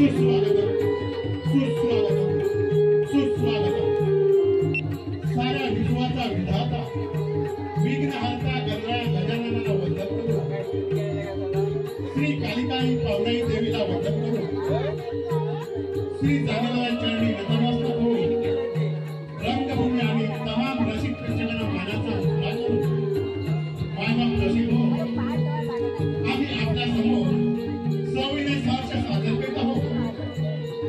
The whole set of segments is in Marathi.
सुस्वागतम सुस्वागतम सुस्वागतम। साऱ्या विश्वाचा विधाता विघ्नहर्ता गणराय गजाननाला वंदन करू। श्री कालिकाई पावनाई देवीला वंदन करू। श्री जानेवारी चरणी नतमस्तक होऊन रंगभूमी आणि तमाम रसिक प्रेक्षकांना मानाचा उल्लास करू। मायबाप रसिक हो, आम्ही आपल्या समोर सविनय सहर्ष सादर करीत आहोत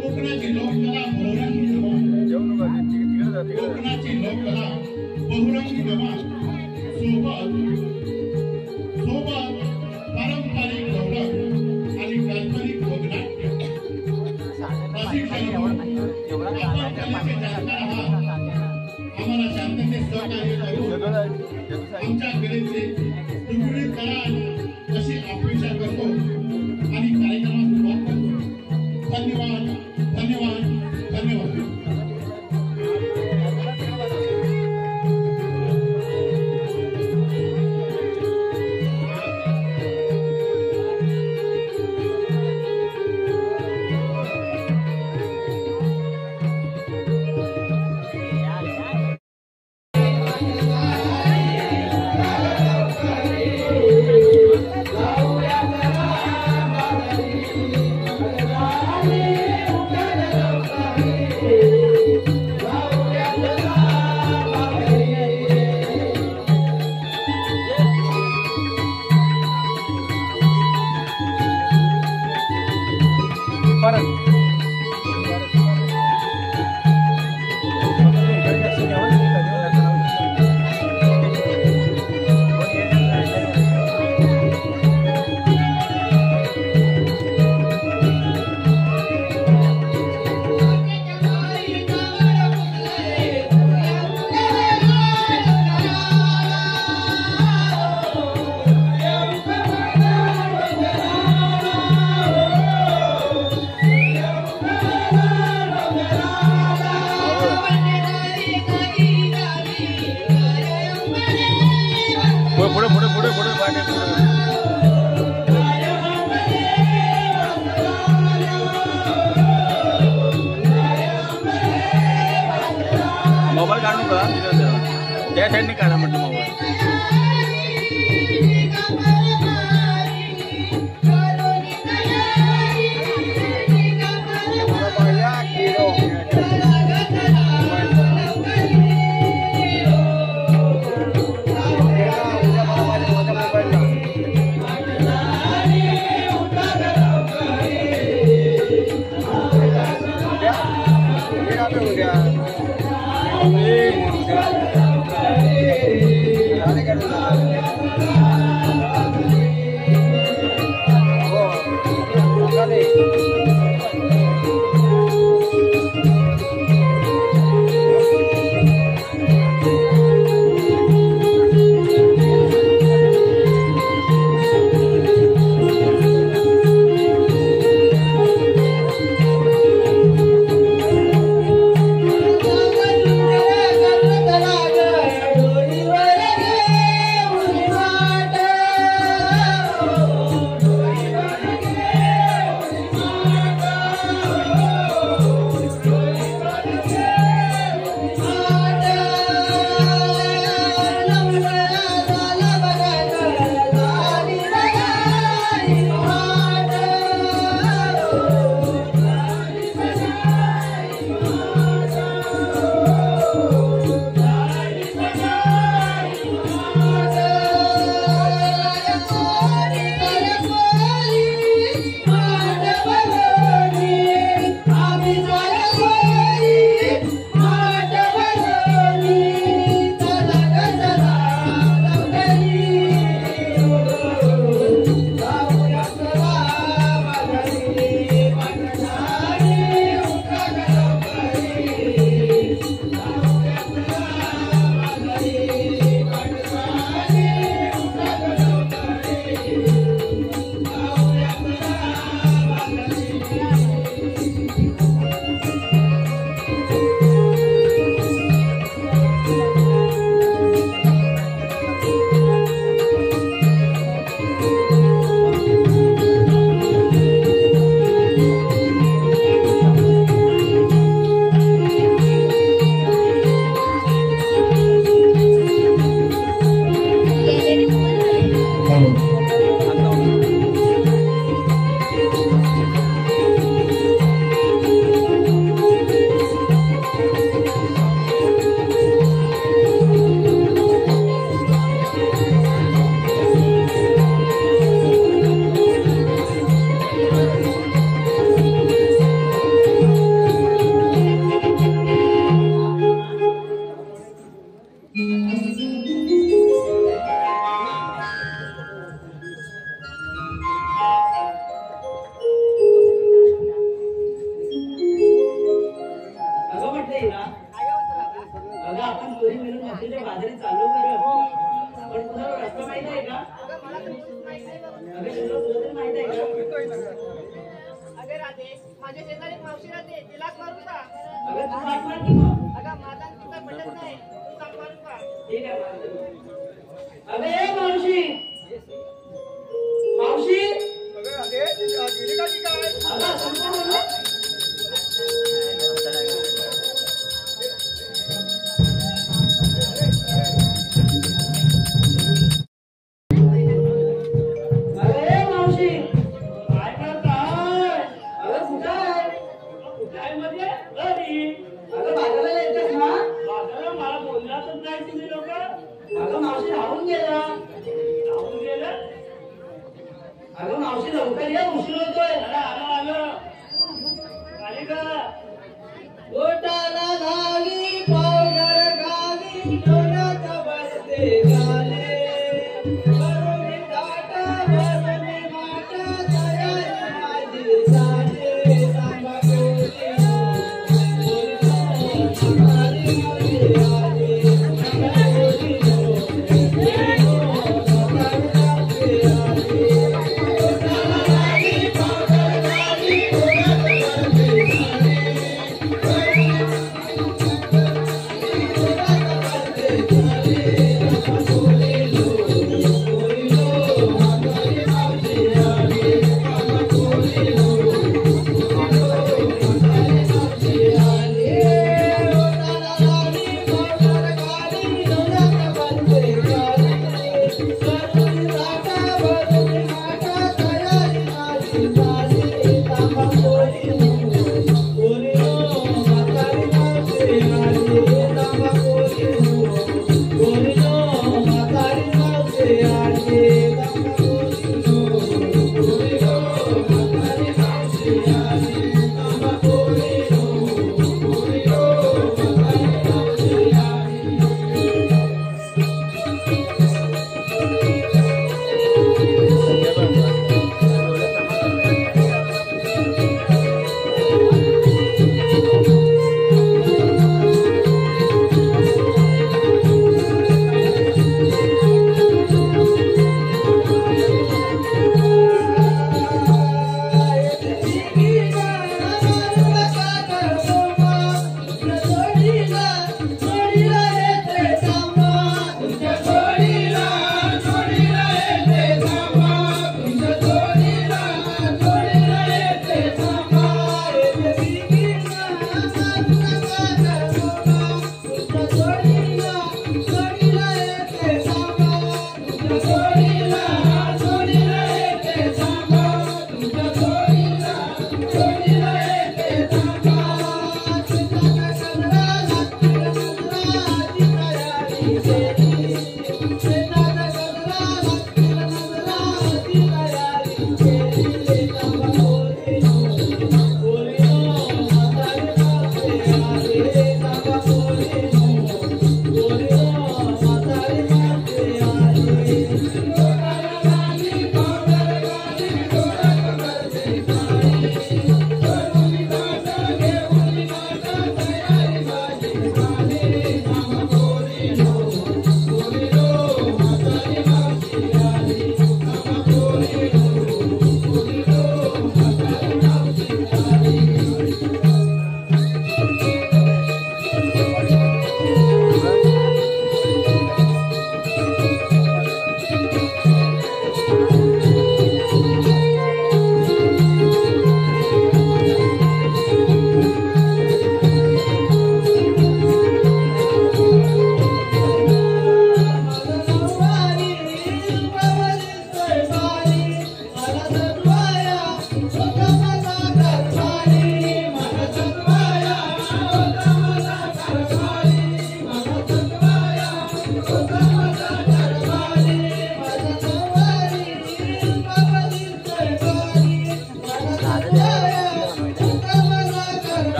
कोकणाची लोककला बहुरंगी जमात। कोकणाची लोककला बहुरंगी जमात सोबत पारंपरिक गौरव आणि काल्पनिक वगनाट्य। आम्हाला शांततेत सहकार्य करून आमच्या कलेचे दुर्मिळ कराल अशी अपेक्षा करतो आणि कार्यक्रमास सुरुवात करतो। धन्यवाद धन्यवाद धन्यवाद। मोबाईल काढू का त्या साईडने काढा म्हटलं मोबाईल। Thank you. माझ्या शेजारी मावशी राहते तिला मारू का अगं तू हात मार की मग. अगं माझा आणि तिचा पटत नाही तू सांग मारू का ठीक आहे मारतो. अगं ए मावशी मावशी अगं संपूर्ण बोलले. अरे मावशी काय करताय? अगं कुठं आहे? कुठं आहे म्हणजे घरी. अगं बाजाराला येतेस ना? बाजाराला मला बोललातच नाही तुम्ही लोक. अगं मावशी राहून गेला. राहून गेलं? अगं मावशी लवकर ये उशीर होतोय. अरे आलो आलो. आली का? गोटाला घाली पावडर घाली डोळ्यात बसते गाले. Thank you.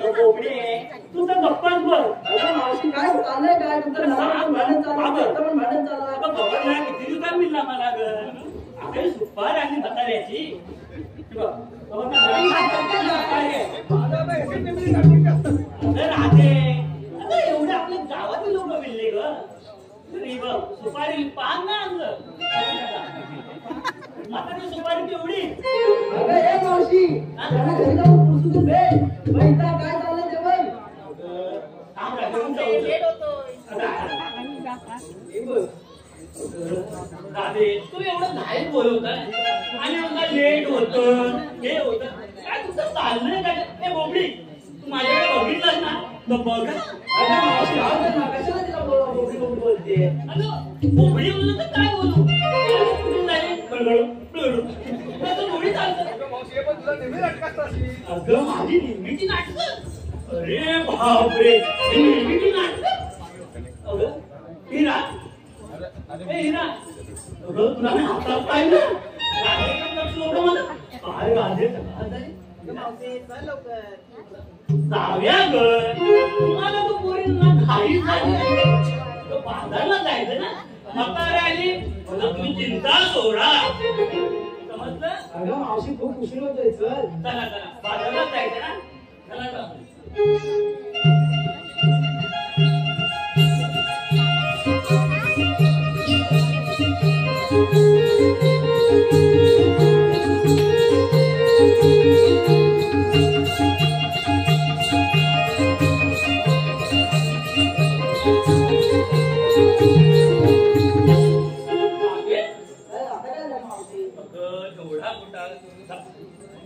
तू तर गप्पाच बघ. अरे मावशी काय चाललंय काय तुमचं भांडण चालू आता पण भांडण चालू आहे. आता भगवान किती दिवसात मिळला मला ग. अरे सुपार आणि म्हाताऱ्याची राहते आता एवढे आपल्या गावातील लोक मिळले ग. तरी बघ सुपारी पान ना आणलं म्हातारी सुपारी केवढी. अगं ए मावशी त्यांना घरी जाऊन पुसून दे. वैता काय चाललंय जेवण? काम राहून जाऊ लेट होतोय. राधे तू एवढं घाई बोलवताय आणि मला लेट होत हे होत काय तुझं चाललंय काय. हे बोबडी तू माझ्याकडे बघितलंस ना तर बघ. अगं मावशी राहू दे ना कशाला तिला बोबडी बोबडी बोलते. अगं बोबडी बोलू तर काय बोलू कुठून जाईल बळबळ बळबळ असं बोबडी चालतं. अगं माझी नेहमीची नाटकं. अरे बापरे ही नेहमीची नाटकं. अगं हिरा ए हिरा अगं तुला मी आता पाहिलं काय राधे मावशी चल लवकर. जाऊया ग. तुम्हाला तो पोरींना घाई झाली बाजारला जायचं ना. म्हातारी आली मला तुम्ही चिंता सोडा समजलं. अगं मावशी खूप उशीर होतोय चल. चला चला बाजारला जायचं ना. चला चला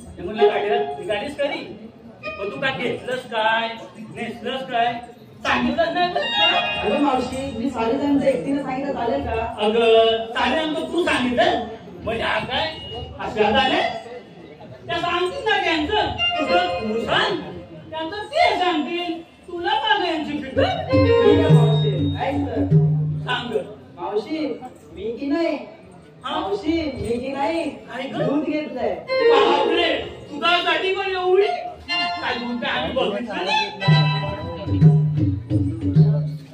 गाडीच करी पण तू काय घेतलंस काय नेसलंस काय सांगितलंच नाही. अगं मावशी मी साडेजणांचं एकटीने सांगितलं चालेल का? अगं साडे आमचं तू सांगितलं म्हणजे हा काय अशा झाले त्या सांगतील ना त्यांचं तुझं तू सांग त्यांचं ते सांगतील तुला का यांची फिकर. ठीक आहे मावशी ऐक तर. सांग मावशी मी की नाही मावशी मी की नाही काय ग? दूध घेतलंय. बापरे तुझ्यासाठी पण एवढी काय दूध काय आम्ही बघितलं नाही.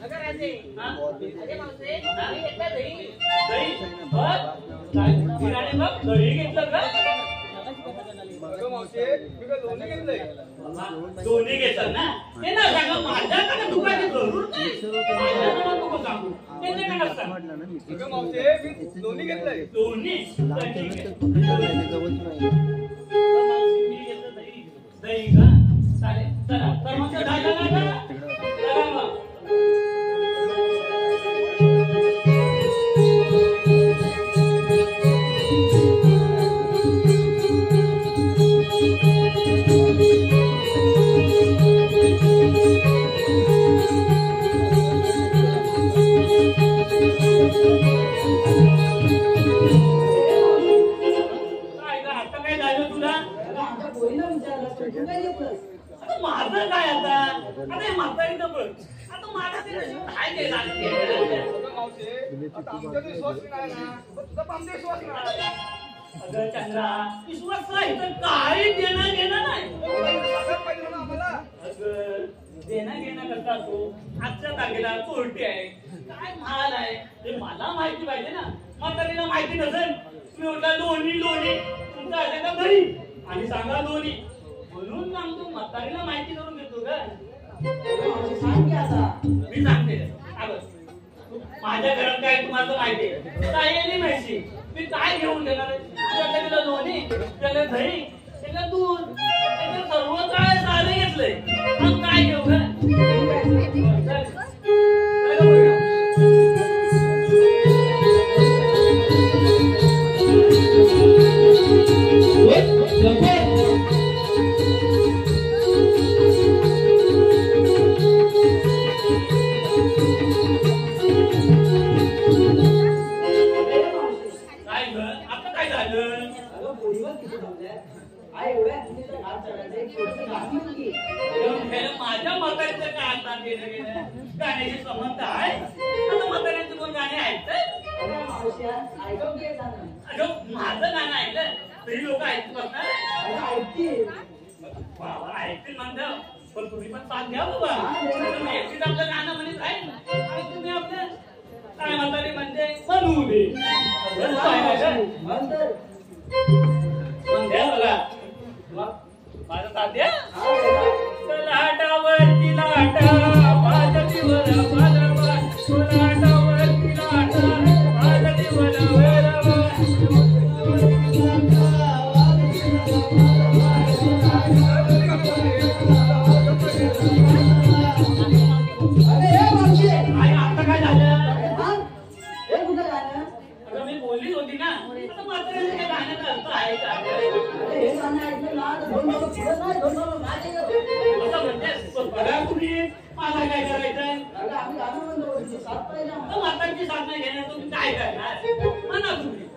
अगं राजे हा? अरे मावशी आम्ही घेतला दही. दही बघ काय किराणे बघ दही घेतलं का. दोन्ही घेतात ना ते ना सांगा माझ्याकडे दुकाने जरूर नाही. माझ्याकडे नको सांगू त्यांच्याकडे सांग. दोन्ही ठीक आहे. मी घेतलं दही दही का चालेल चला तर मग झालं ना चला मग. माझं काय आता अरे म्हातारीचं बघ आता माझा ते काय केलं अगं चंद्रा विश्वास नाही तर काही देणं घेणं नाही. अगं देणं घेणं करता तो आजच्या तारखेला चोरटी आहे काय महाल आहे ते मला माहिती पाहिजे ना. म्हातारीला माहिती नसेल तुम्ही म्हटलं लोणी लोणी तुमचं असेल का घरी आणि सांगा लोणी म्हणून सांगतो म्हातारीला माहिती करून देतो का. मावशी सांग की आता. मी सांगते माझ्या घरात काय तुम्हाला माहिती काय येईल माहिती मी काय घेऊन देणार त्याला लोणी त्याला दही त्याला दूध त्याला सर्व काय सारे घेतलंय मग काय घेऊ माझ्या म्हातारीचं काय आता गाण्याशी संबंध आहे. आता म्हाताऱ्यांचे कोण गाणे ऐकतात अगं माझं गाणं ऐकलं तरी लोक ऐकत बसणार ऐकतील ऐकतील म्हणतात पण तुम्ही पण साथ घ्या बाबा. मी एकटीच आपलं गाणं म्हणत राहील आणि तुम्ही आपलं काय म्हातारी म्हणते म्हणू दे. पण द्या बघा माझा साथ द्या. लाटावरती लाटा वाजतीवर वाजवा, लाटावरती लाटा वाजतीवर वाजवा. आता काय झालं? आता मी बोललीच होती ना. आता मात्र गाण्याचा अर्थ आहे का? असं म्हणतेस बघा तुम्ही मला काय करायचं? मातांची साथ नाही घेणार तुम्ही काय करणार? म्हणा तुम्ही.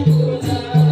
Thank you.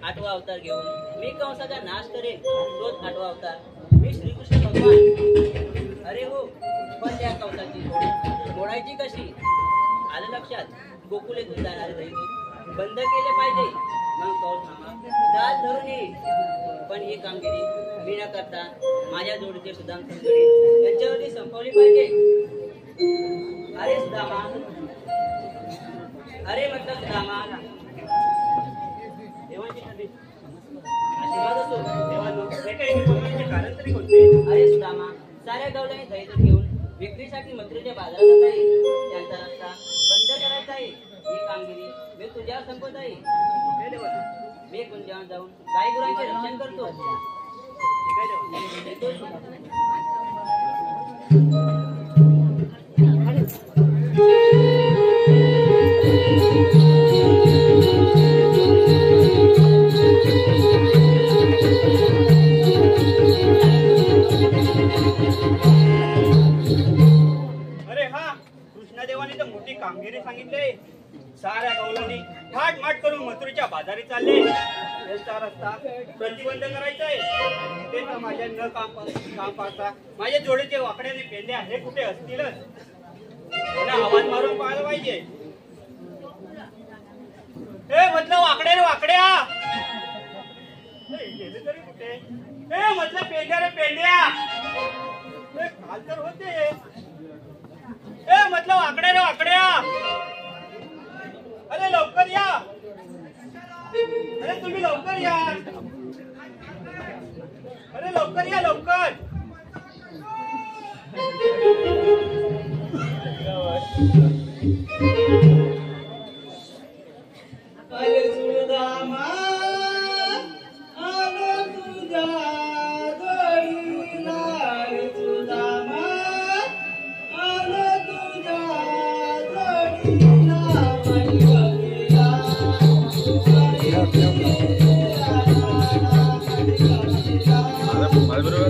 आठवा अवतार घेऊन मी कंसाचा नाश करेन, तोच आठवा अवतार मी श्रीकृष्ण भगवान. अरे हो, पण त्या कंसाची मोडायची कशी? आलं लक्षात? गोकुलेतून जाणारे दैवत बंद केले पाहिजे, मग कंस मामा जाल धरून येईल. पण ही कामगिरी मी न करता माझ्या जोडीचे सुदाम संकटी यांच्यावरती संपवली पाहिजे. अरे सुदामा, अरे म्हटलं सुदामा, अरे सुदामा, साऱ्या गावल्याने दैवत घेऊन विक्रीसाठी मथुरेच्या बाजारात जात आहे. त्यांचा रस्ता बंद करायचा आहे. ही कामगिरी मी तुझ्यावर संपवत आहे. मी कुंजावर जाऊन गाई गुरांचे रक्षण करतो. कामगिरी सांगितले. साऱ्या गवलांनी थाटमाट करून मथुरेच्या बाजारी चालले. त्यांचा रस्ता प्रतिबंध करायचा आहे. ते तर माझ्या न काम पाहता माझ्या जोडीचे वाकड्याने पेंड्या हे कुठे असतीलच. त्यांना आवाज मारून पाहायला पाहिजे. हे म्हटलं वाकड्या रे वाकड्या, गेले तरी कुठे? हे म्हटलं पेंड्या रे पेंड्या, काल तर होते. ए म्हटलं वाकड्या रे वाकड्या, अरे लवकर या, अरे तुम्ही लवकर या, अरे लवकर या लवकर. अरे सुदामा आलो तुझ्या जोडीला रे सुदामा आलो तुझ्या जोडीला बाई बघेला माझ्या बरोबर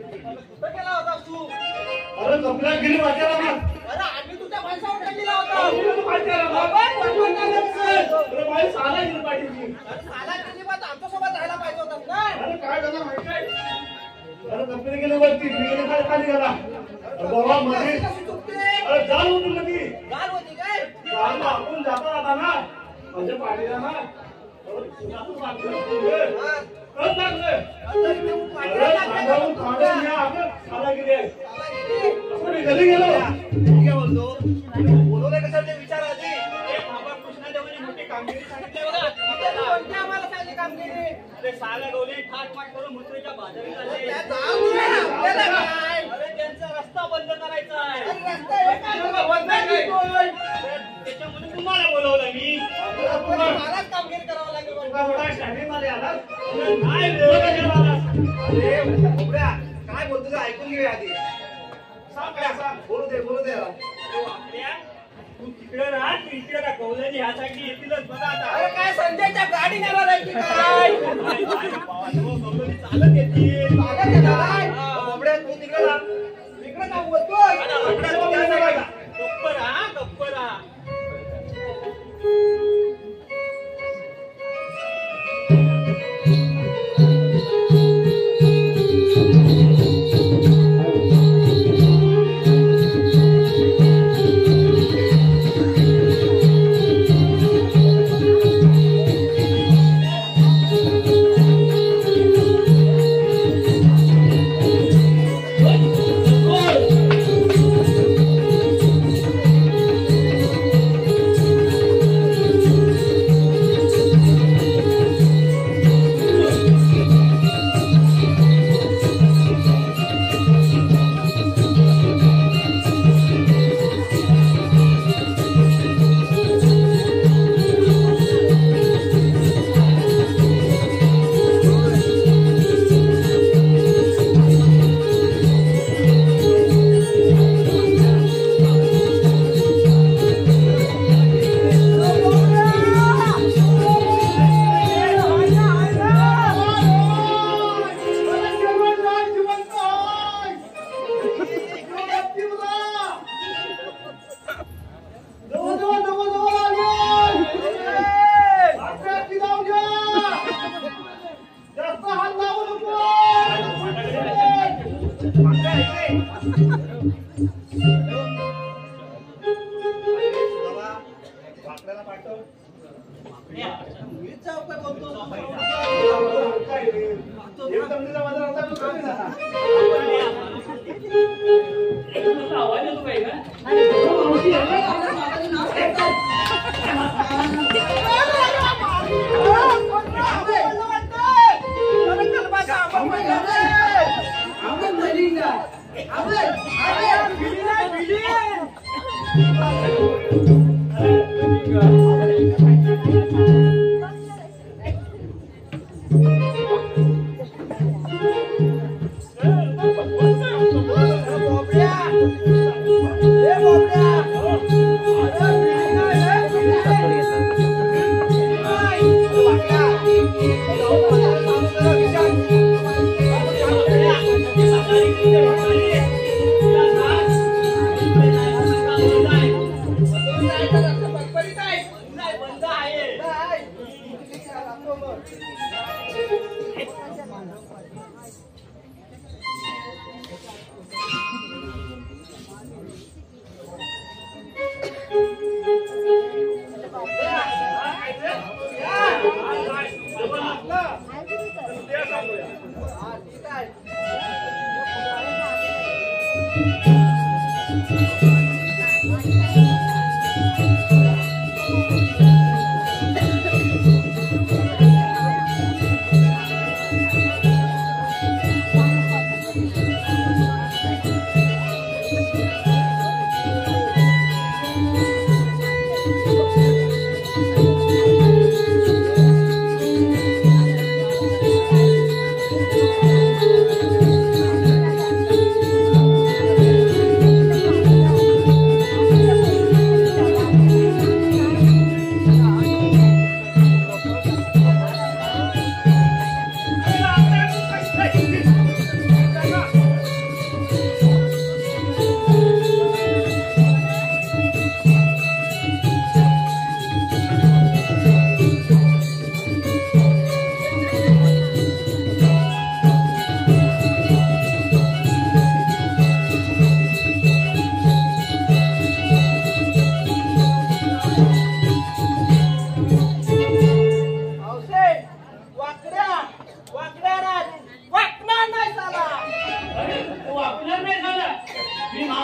कुठं गेला होतास तू? अरे कपड्या गेली वाट्याला ना. अरे आम्ही तुझ्या माणसावर काय केला होता? अरे बाई साला गेली पाहिजे. अरे साला अजिबात आमच्यासोबत राहायला पाहिजे होतास ना? अरे काय झालं माहिती आहे? अरे कपडे गेले वरती, मी गेले खाली गेला. बाबा मध्ये कशी चुकते? अरे जाल होती मध्ये. गाल होती काय? जाल आपण जाता आता ना म्हणजे पाडीला ना. अरे तुझ्यातून लागलं. हा. कळत लागलं. आता इथे पाठीला अरे लागलं. सांगावून काढून या आपण साला गेली आहे. साला गेली. आपण घरी गेलो. मी काय बोलतो? बोलवलंय कशाला ते विचार आधी. ए बाबा कृष्णादेवाने मोठी कामगिरी सांगितली बघा. इथे कोणती आम्हाला सांगितली कामगिरी? अरे साला गवले ठाट पाट करून मुत्रेच्या बाजारी झाले. त्या जाऊ दे ना, आपल्याला काय? अरे त्यांचा रस्ता बंद करायचा आहे. अरे रस्ता हे काय बंद करतोय? त्याच्यामुळे तुम्हाला बोलवलं मी. आपण मलाच कामगिरी करावं लागेल बघ. तुला एवढा शाळेत आले आलास. काय रे? अरे बोबड्या, काय बोलतो ते ऐकून घे आधी. सांग काय सांग. बोलू दे याला. अरे बापऱ्या, तू तिकडे राहा, तू इकडे राहा. कौलाजी ह्या साईडने येतीलच बघा आता. अरे काय संजयच्या गाडी नेणार आहे की काय? काय कौलाजी चालत येतील. चालत येणार आहे? बोबड्या तू तिकडे जा. तिकडे जाऊ बोलतोय. अरे बापऱ्या, तू त्या साईडला. गप्प राहा, गप्प राहा. आवाज येतो काय का?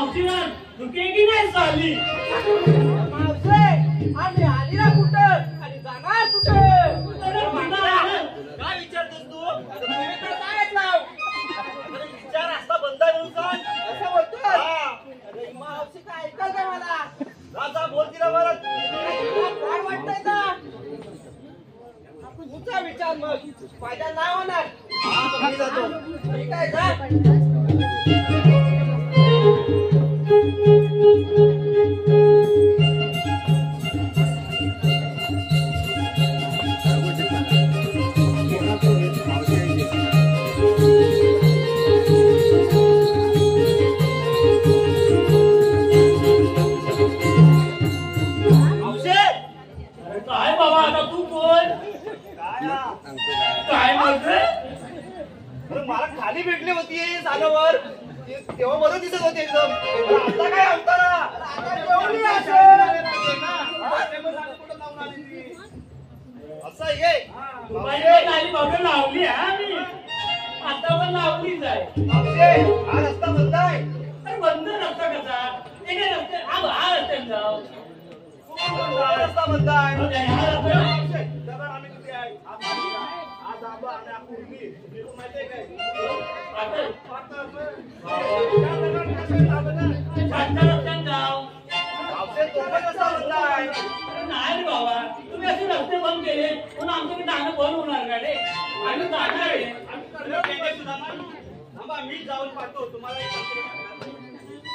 मावशीला दुखे की नाही साली मावशे आम्ही आली ना कुठं आणि जाणार कुठं काय विचारतोस तू तुम्ही तर काय ऐकलाव विचार असता बंद आहे म्हणून सांग असं बोलतोय हा. अरे मावशी काय ऐकाल का मला जा बोल तिला मला काय वाटतंय का तुझा विचार मग फायदा नाही होणार हा, मी जातो ठीक आहे जा अरे काय बाबा आता तू बोल काय हा? काय म्हणतोय अरे मला खाली भेटली होती जागावर तेव्हा बरं दिसत होते एकदम आता काय अंतरा आता जेवली असेल असं आहे काय? दुपारी पण आली बाबा लावली हा मी आता पण लावलीच आहे मावशे, हा रस्ता बंद आहे अरे बंद रस्ता कसा एका रस्ते हा रस्त्याने जाऊ हा रस्ता बंद आहे हा रस्ता मावशे, जरा आम्ही किती आहे? आज आंबा आणि हा कुर्मी. तुला माहिती आहे काय? आता मावशे, रस्त्याने जाऊ तो पण रस्ता बंद आहे नाही रे बाबा तुम्ही असे रस्ते बंद केले म्हणून आमचं जाणं बंद होणार का रे आम्ही जाणार आहे थांबा, मी जाऊन पाहतो तुम्हाला एक सांगतो.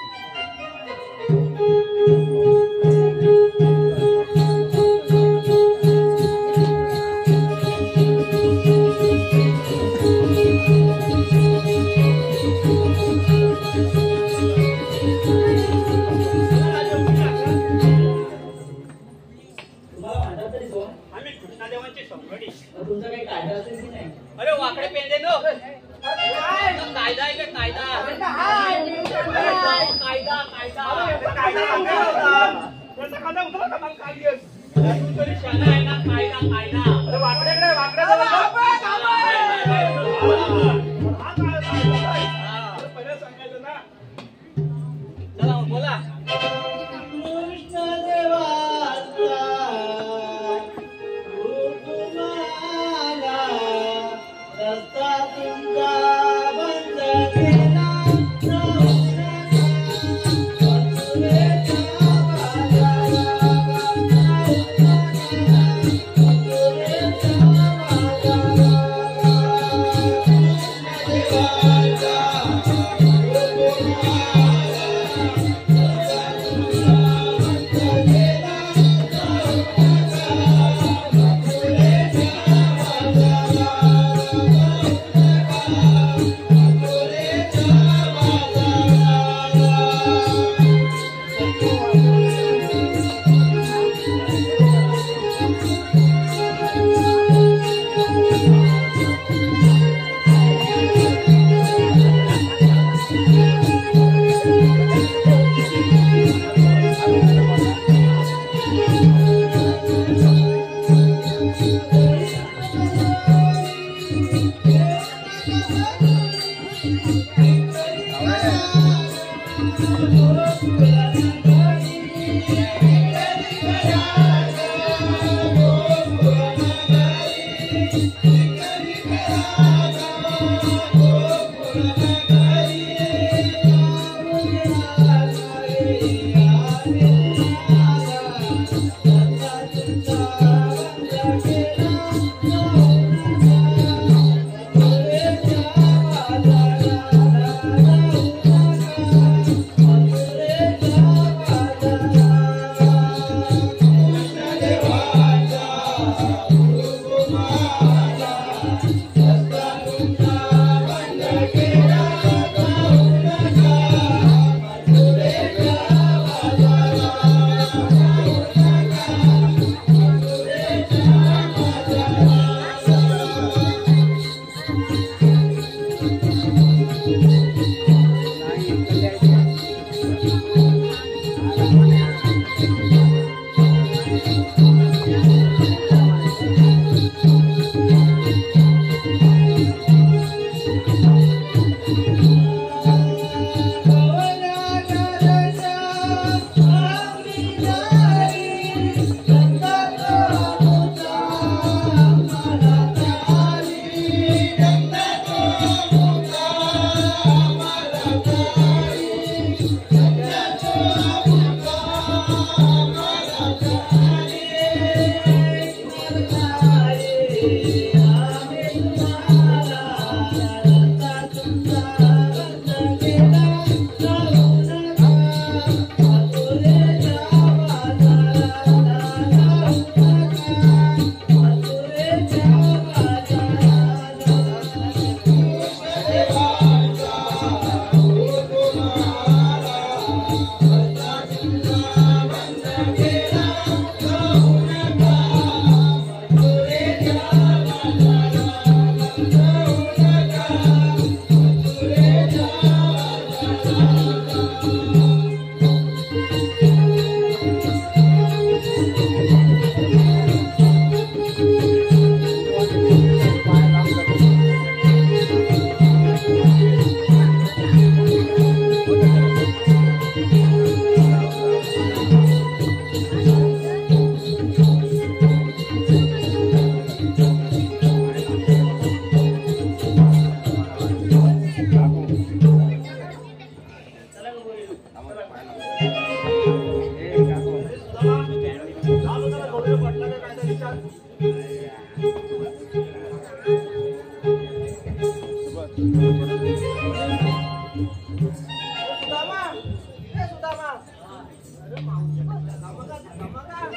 तुम्हाला म्हणतात तरी कोण आम्ही कृष्णादेवांचे संगडी तुमचा काही कायदा असेल की नाही अरे वाकडे पेंदे नो कायदा आहे का कायदा कायदा तू तरी शाळा आहे ना कायदा कायदा चला मग बोला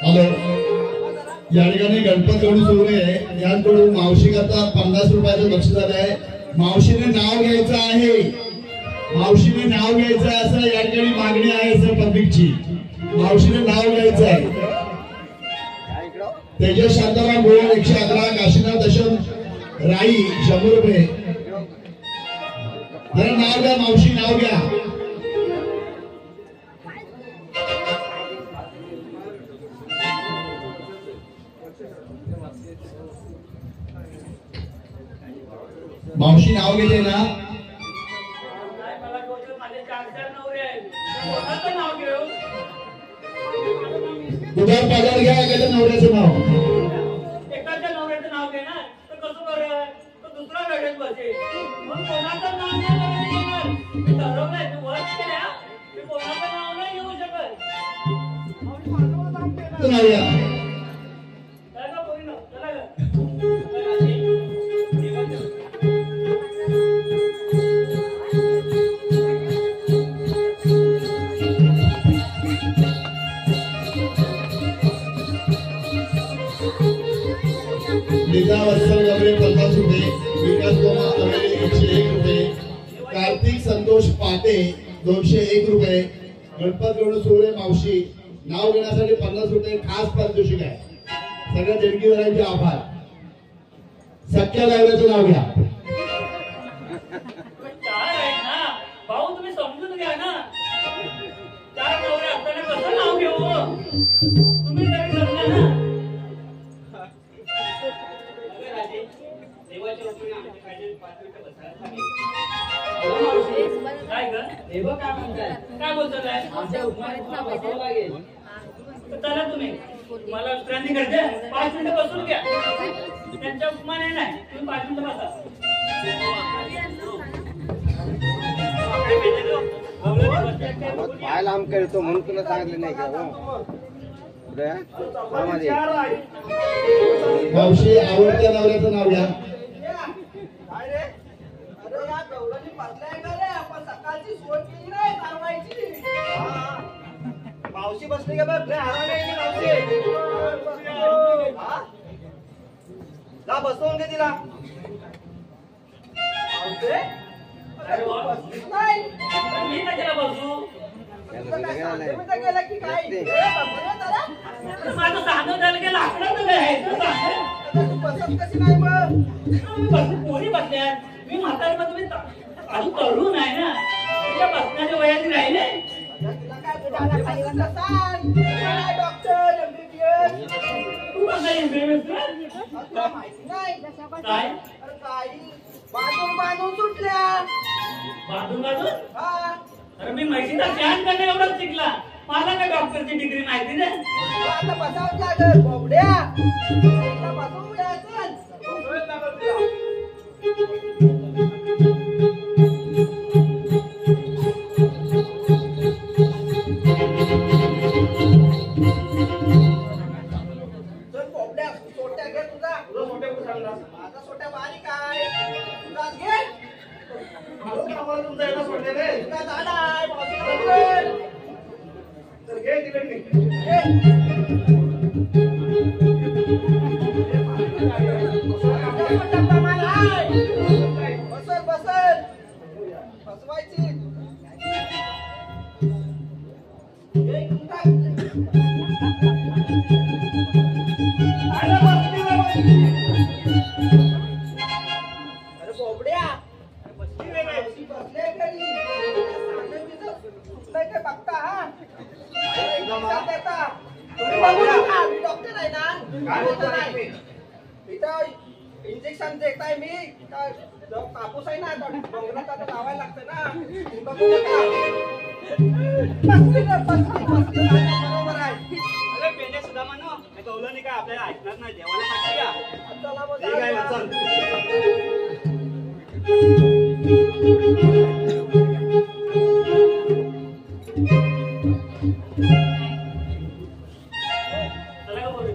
हॅलो, या ठिकाणी गणपत गणू सोडे यांकडून मावशीकरता 50 रुपयाचं बक्षीस आलं आहे. मावशीने नाव घ्यायचं आहे, मावशीने नाव घ्यायचं आहे असं या ठिकाणी मागणी आहे सर पब्लिकची. मावशीने नाव घ्यायचं आहे. तेजस शांताराम गोळ 111, काशीनाथ दशम राई 100 रुपये. जरा नाव घ्या मावशी, नाव घ्या. मावशी नाव घेते ना. मला बोलतो माझे 4 नवरे आहेत. कोणाचं नाव घेऊ? उधार पाजार घ्या एखाद्या नवऱ्याचं नाव. एकाच्या नवऱ्याचं नाव घेणार तर कसं बरं? तो दुसरा रडत बसेल. मग कोणाचं नाव नाही येणार. मी ठरवलंय, मी वर्ष केल्या मी कोणाचं नाव नाही घेऊ शकत. नाव घ्या. चला का पोरीनो, चला का? लीला वत्सल गबरे 50 रुपये, विकास गोमा अवेली 101 रुपये, कार्तिक संतोष पाटे 201 रुपये, गणपत गणू सोरे मावशी नाव घेण्यासाठी 50 रुपये खास पारितोषिक आहे. सगळ्या देणगीदारांचे आभार. सख्या लावल्याचं नाव घ्या. चार आहेत ना भाऊ, तुम्ही समजून घ्या ना. 4 नवरे असताना कसं नाव घेऊ? तुम्ही तरी समजा ना. काय ग? काय बोलतात आहे? चला तुम्ही, मला विश्रांती करते. 5 मिनिटं बसून घ्या. त्यांच्या उपमाने नाही, तुम्ही 5 मिनिटं बसा. पाहायला आम करतो म्हणून तुला सांगितलं नाही का हो? मावशी आवडत्या नवऱ्याचं नाव घ्या. मावशी बसली का बघ, हरा नाही मावशी. जा बसवून घे तिला. अरे वा. मी कशाला बसू? माझं साधं झालं की लाकडाचं काय आहे? कोणी बसल्यात? मी म्हातारी मग तुम्ही अजून तरुण आहे ना, तुझ्या बसण्याच्या वयाची राहिले. तू कसं MBBS काय? बांधून सुटल्या. बाजून अरे मी म्हशीचा ध्यान करणे एवढंच शिकला. मला काय डॉक्टरची डिग्री माहिती नाही. आता बसावं लागल बोबड्या. बसून द्यायचं. चल बोबड्या, सोट्या घे तुझा. तुला मोठे कुठे सांगला? माझा सोट्या बारीक आहे. तुझा घे. आम्हाला तुमचा एवढा सोडले रे. तुझा झाड आहे. भाऊजीला बोल. तर घे तिकडे घे. बसल बसल बसवायची. अरे बोबड्या बसले घरी. काय बघता हा? तुम्ही बघू नका, मी डॉक्टर आहे ना. काय बोलतो रे? इथं इंजेक्शन देताय मी. कापूस आहे ना, डोंगरात आता लावायला लागतं ना. तुम्ही बघू नका. बरोबर आहे. अरे पेंड्या सुद्धा म्हणो, मी कवलं नाही काय आपल्याला ऐकणार नाही. देवाला साक्षी या. चला मग ठीक आहे ना, जाऊया. चला का बोलू?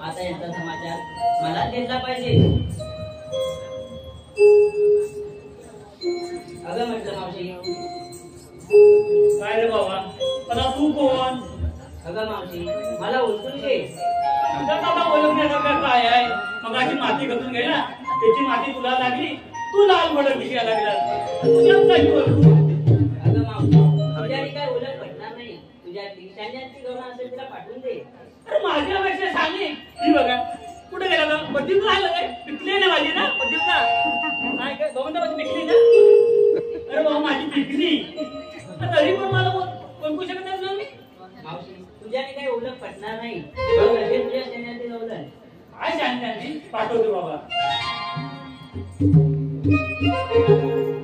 आता यांचा समाचार मला घेतला पाहिजे. अगं म्हटलं मावशी. काय रे बाबा, आता तू कोण? अगं मावशी मला ओळखून घे. बाबा ओळखण्यासारखं काय आहे? मगाची माती घालून घे ना, त्याची माती तुला लागली, तू लाल भडक दिसायला लागला. तुझ्या काही ओळखू. अगं मावशी तुझ्याने काय ओळख पटणार नाही. तुझ्या शांजांची गौरव असेल तिला पाठवून दे. अरे माझ्या पेक्षा सांगे ही बघा कुठे गेला का? बद्दीत राहिलं काय? पिकली ना माझी ना बद्दीत ना काय काय गोविंदा माझी पिकली ना. अरे बाबा माझी पिकली तरी पण मला ओळखू शकत नाही तुला मी. मावशी तुझ्याने काही ओळख पटणार नाही. तुझ्या शांजांची गौरव काय शांजांची पाठवतो बाबा.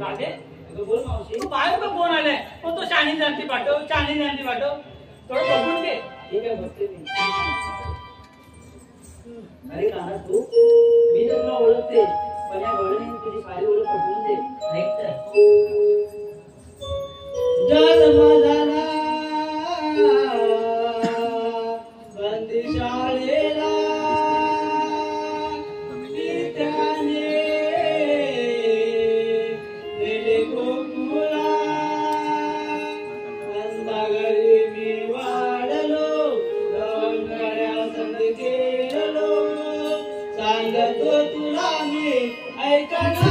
दादे बोल मावशी. तू बाहेर का फोन आलाय? मग तो शाणी जानती पाठव, शाणी जानती पाठव, थोडं बघून घे. ठीक आहे बघते मी. अरे काना तू मी तुला ओळखते पण या गौरवने तुझी सारी ओळख पटवून दे. ऐक तर. जन्म झाला बंदिशाळेला त्याने नेले गोकुळा अंधागरी मी वाढलो गवंगड्या संग गेलो सांगतो तुला मी ऐकना.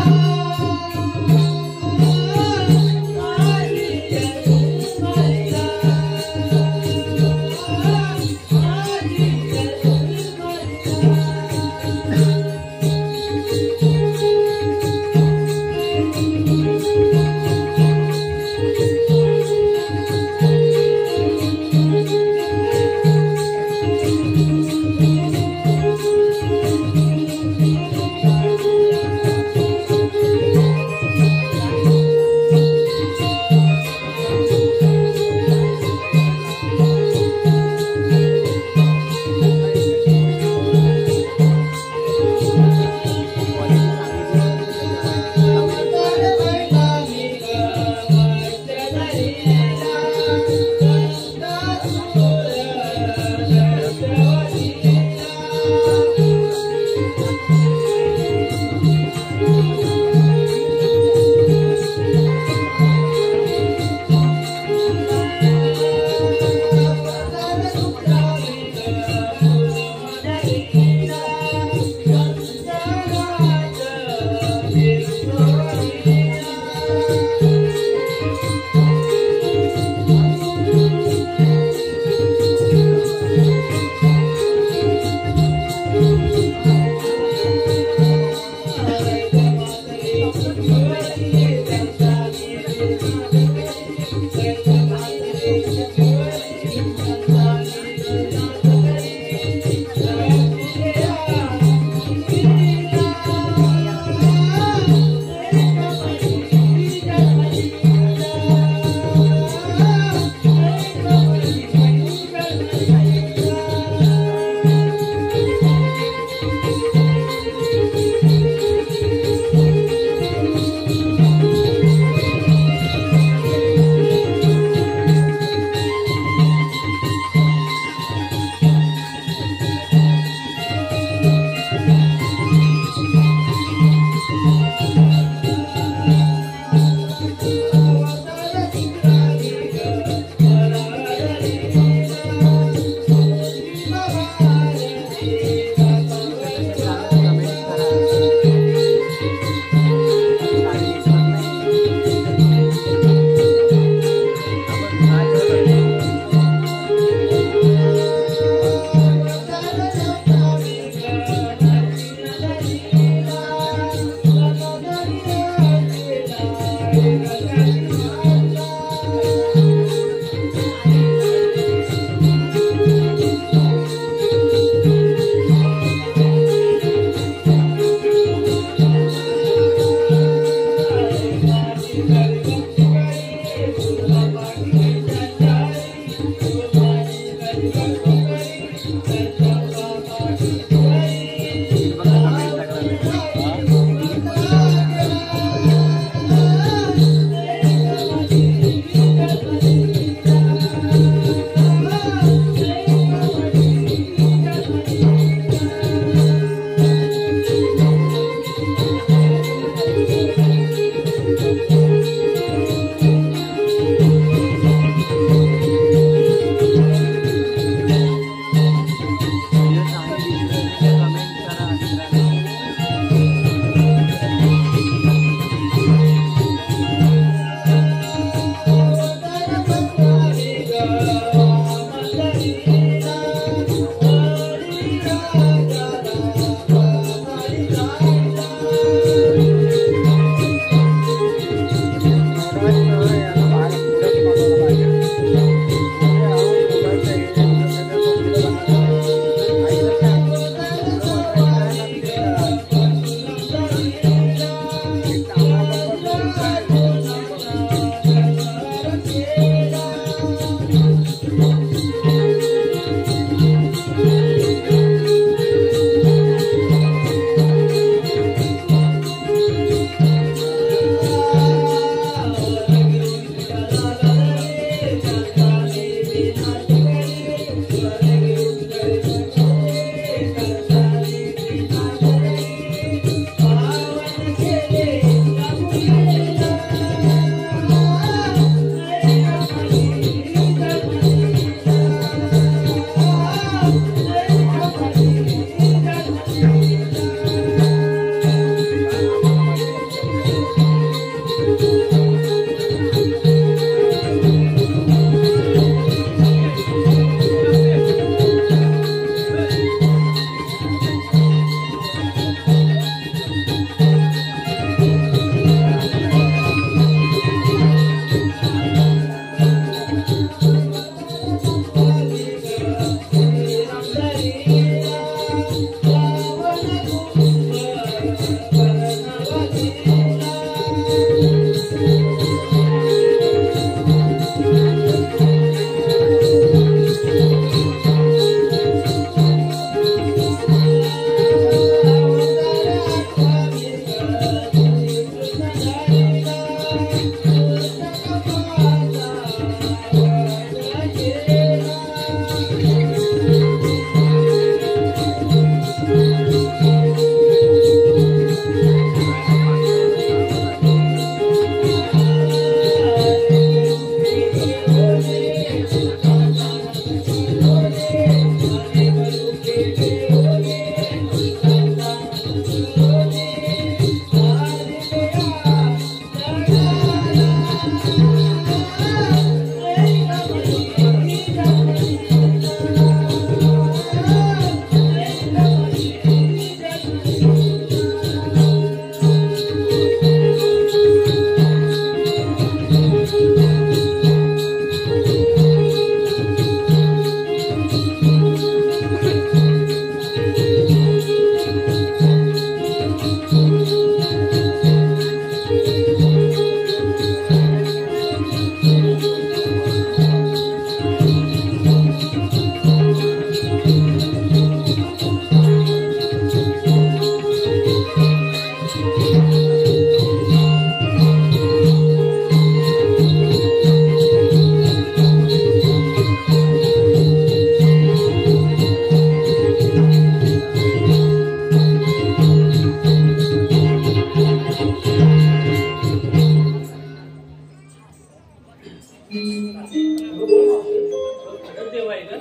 खरंच देव आहे ग.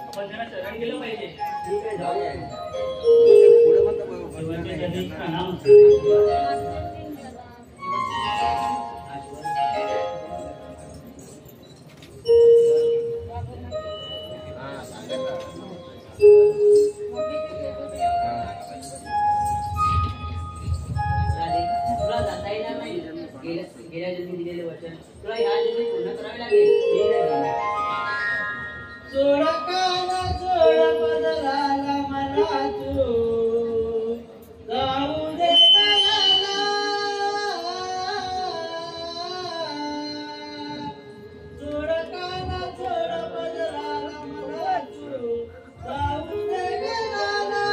आपण त्यांना शरण गेलं पाहिजे. ठीक आहे, जाऊया. पुढे म्हणतो बघू. देवाच्या जनी प्रणाम. हा, सांगायचं. राधे, तुला जाता येणार नाही. गेल्या जन्मी दिलेले वचन तुला ह्या जन्मी पूर्ण करावे लागेल. ठीक आहे. सोड काना सोड पदराला मला तू जाऊ दे गयाला. सोड काना सोड पदराला मला तू जाऊ दे गयाला.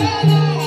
Thank you.